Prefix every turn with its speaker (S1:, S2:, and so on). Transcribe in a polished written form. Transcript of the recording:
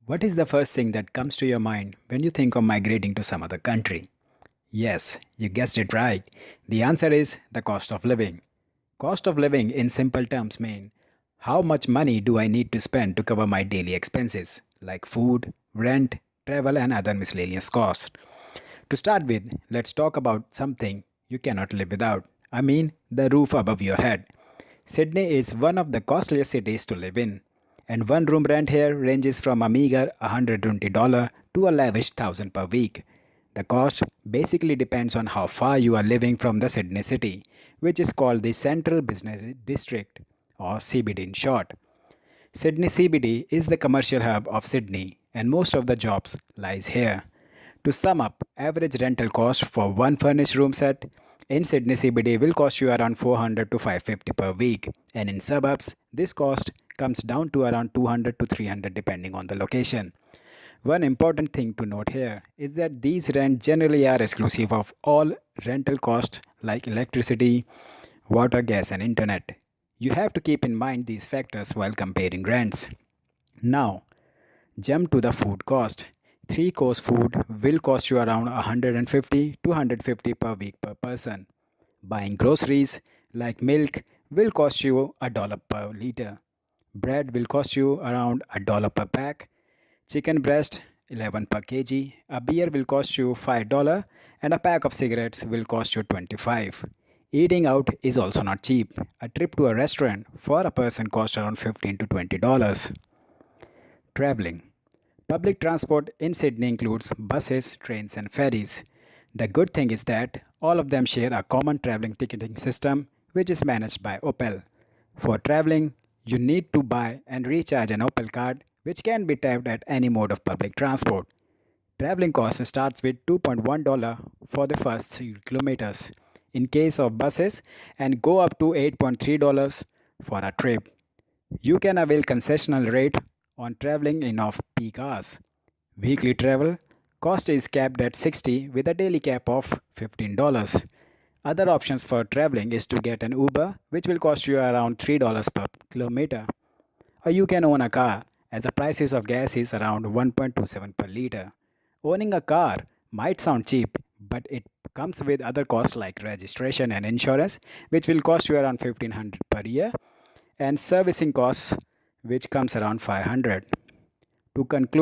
S1: What is the first thing that comes to your mind when you think of migrating to some other country? Yes, you guessed it right. The answer is the cost of living. Cost of living in simple terms mean how much money do I need to spend to cover my daily expenses like food, rent, travel and other miscellaneous costs. To start with, let's talk about something you cannot live without. I mean, the roof above your head. Sydney is one of the costliest cities to live in, and one room rent here ranges from a meager $120 to a lavish 1000 per week. The cost basically depends on how far you are living from the Sydney city, which is called the Central Business District or CBD in short. Sydney CBD is the commercial hub of Sydney and most of the jobs lies here. To sum up, average rental cost for one furnished room set in Sydney CBD will cost you around 400 to 550 per week, and in suburbs this cost comes down to around 200 to 300 depending on the location. One important thing to note here is that these rents generally are exclusive of all rental costs like electricity, water, gas and internet. You have to keep in mind these factors while comparing rents. Now, jump to the food cost. Three-course food will cost you around 150 to 150 per week per person. Buying groceries like milk will cost you a dollar per liter. Bread will cost you around a dollar per pack. Chicken breast 11 per kg. A beer will cost you $5 and a pack of cigarettes will cost you 25. Eating out is also not cheap. A trip to a restaurant for a person costs around 15 to $20. Traveling. Public transport in Sydney includes buses, trains, and ferries. The good thing is that all of them share a common traveling ticketing system which is managed by Opel. For traveling, you need to buy and recharge an Opel card which can be tapped at any mode of public transport. Traveling cost starts with $2.1 for the first 3 kilometers in case of buses and go up to $8.3 for a trip. You can avail concessional rate on traveling in off-peak hours. Weekly travel cost is capped at 60 with a daily cap of $15. Other options for traveling is to get an Uber which will cost you around $3 per kilometer. Or you can own a car as the prices of gas is around 1.27 per liter. Owning a car might sound cheap, but it comes with other costs like registration and insurance which will cost you around 1500 per year and servicing costs which comes around 500. To conclude